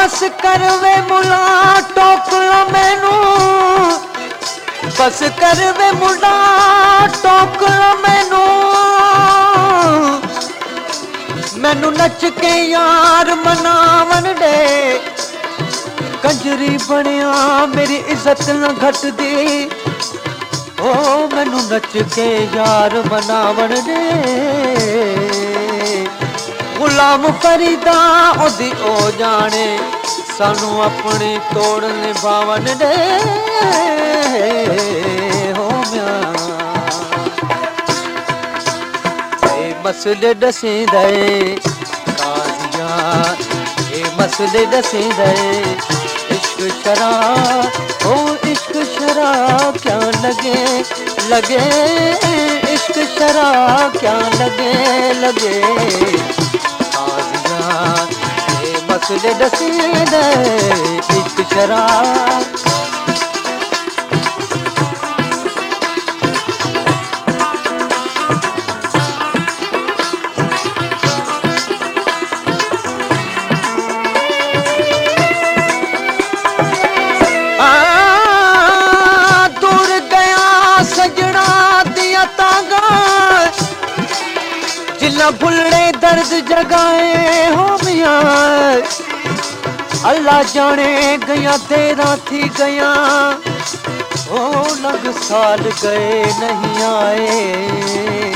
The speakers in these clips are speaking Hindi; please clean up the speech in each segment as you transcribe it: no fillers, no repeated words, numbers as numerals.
बस कर वे मुला टोकला मैनू, बस कर वे मुला टोकला मैनू, मैनू नच के यार मनावन दे। कंजरी बनिया मेरी इज्जत न घटदी, ओ मैनू नच के यार मनावन दे। गुलाम फरीदा ओदी ओ जाने, सानू अपनी तोड़ निभावन दे। हो म्या ए मसले दसी दे काजिया, ए मसले दसी दे। इश्क शराब ओ इश्क शराब क्या लगे लगे, इश्क शराब क्या लगे लगे। मसले दसी दे इश्क शराब। दूर गया सजना दिया तांगा, जिला भुल्ले दर्द जगाए हो मियां। अल्लाह जाने गया तेरा थी गया, ओ लग साल गए नहीं आए।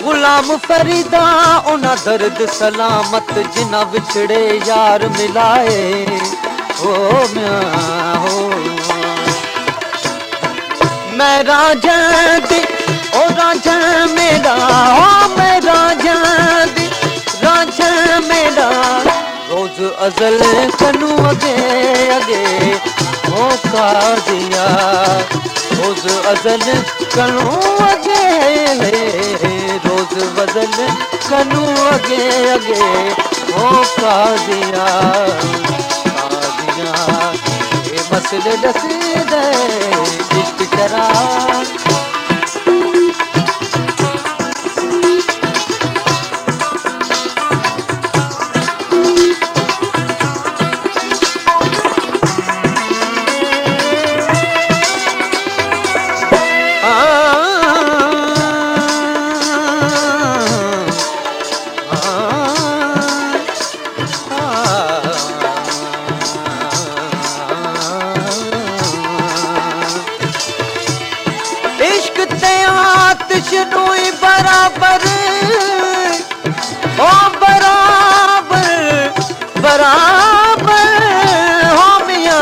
गुलाम फरीदा उना दर्द सलामत, जिना बिछड़े यार मिलाए। ओ म्या हो मैं राजा दी ओ राजा मेरा, ओ मैं राजा दी राजा मेरा। रोज अजल कनू अगे अगे ओ काजिया, रोज अजल कनू अगे, रोज अजल कनू अगे अगे ओ काजिया काजिया। ये मसले दसी दे इश्क शराब। आतिशनोई बराबर ओ बराबर बराबर हो मियां।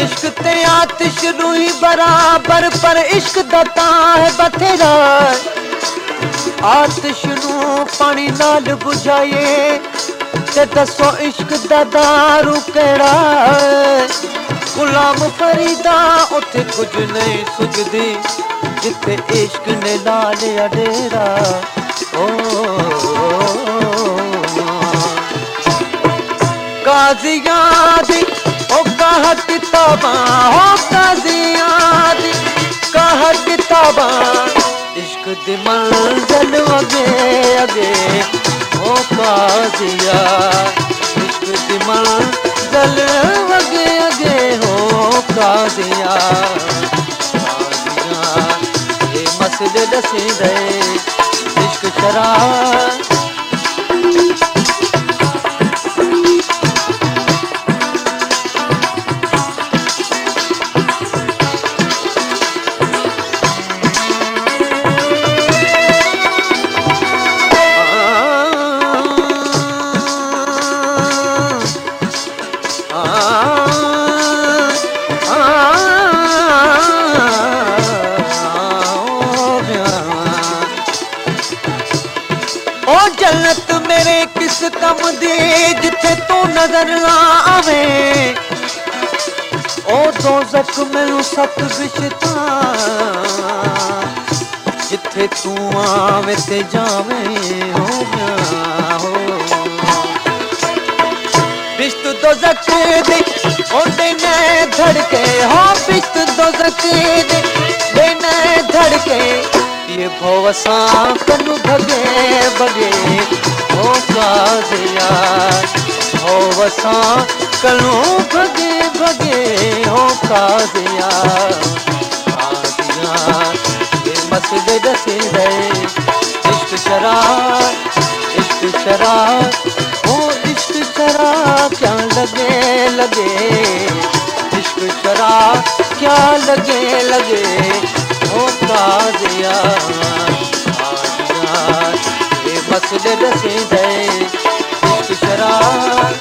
इश्क ते आतिशनोई बराबर, पर इश्क दता है बथेरा। आतिश नू पानी नाल बुझाइए ते दसो इश्क दा दारू केड़ा। गुलाम फरीदा उथे कुछ नहीं सुझदी, जिथे इश्क ने ला लिया डेरा। ओ काजिया दी ओ कहा किताबा, हो काजिया दी कहा किताबा। इश्क दी मंजिल अगे अगे ओ काजिया, इश्क दी मंजिल अगे अगे हो काजिया काजिया। ये मसले दसी दे इश्क शराब। जन्नत मेरे किस कम दी जिथे तू नजर ना आवे, ओ दोज़ख मैनू सत बिशता जिथे तू आवे ते जावे। हो गया हो बिश्त दोज़ख दी ओंदे ने धड़के, हो बिश्त दोज़ख दी ने धड़के। ये भव सां कनु भगे भगे हो काज़िया भव सां कनु भगे भगे हो काज़िया काज़िया ये मसले दसींदे इश्क शराब ओ इश्क शराब क्या लगे लगे इश्क शराब क्या लगे लगे ओ काज़िया काज़िया ये मसले दसींदे इश्क शराब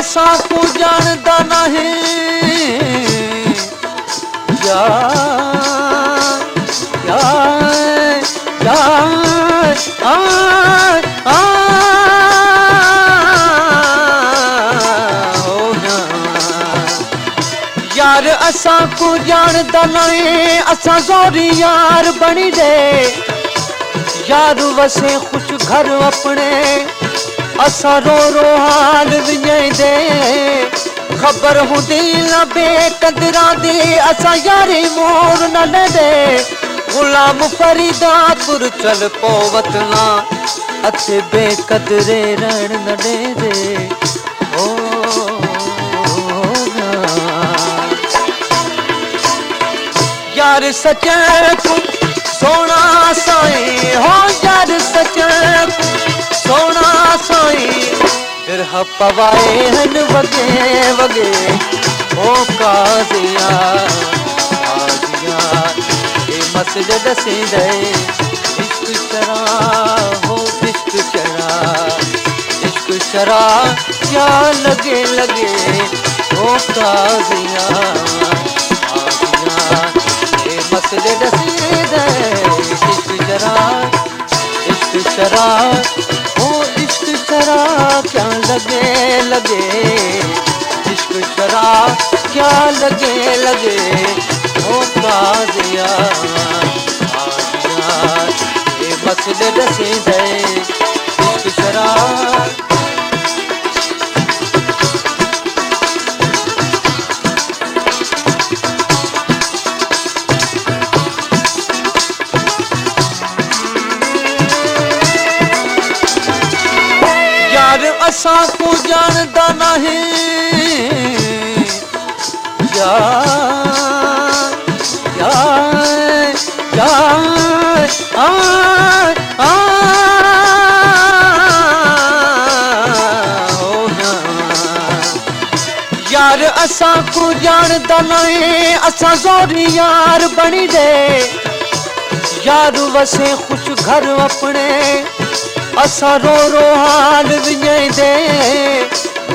असां को जानदा नहीं यार यार यार यार असां को जानदा नहीं असां ज़ोरी यार बनी दे यार वसे खुश घर अपने असा रो रो हाल विञाईंदे ख़बर हूंदी न बेक़दरा दी असा यारी मोर न ॾे ग़ुलाम फरीदा तुर चल पो वतना अथे बेक़दरे रहण न ॾे ओ यार सचे सोना साईं हो यार सचे सोना साईं बिरह पवाए हन वगे वगे ओ काज़िया काज़िया ये मसले दसींदे इश्क शराब हो इश्क शराब क्या लगे लगे ओ काज़िया काज़िया ये मसले दसींदे इश्क शराब ओ इश्क शराब क्या लगे लगे इश्क शराब क्या लगे लगे ओ काज़िया काज़िया ये मसले दसींदे इश्क शराब असां को जानदा नहीं यार यार यार यार असां को जानदा नहीं असां ज़ोरी यार बनी दे यार वसे खुश घर अपने असा रो रो हाल विञाईंदे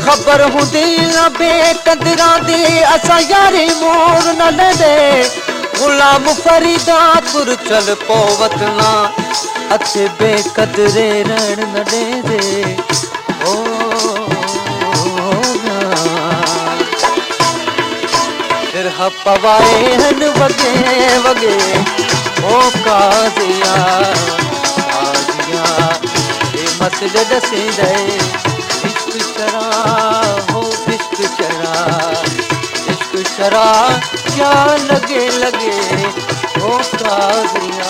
ख़बर हूंदी न बेक़दरा दी असा यारी मोर न ॾे ग़ुलाम फरीदा तुर चल पो वतना अथे बेक़दरे रहण न ॾे ओ बिरह पवाए हन वगे वगे ओ काज़िया काज़िया मसले दसींदे इश्क शराब हो इश्क शराब क्या लगे लगे ओ काज़िया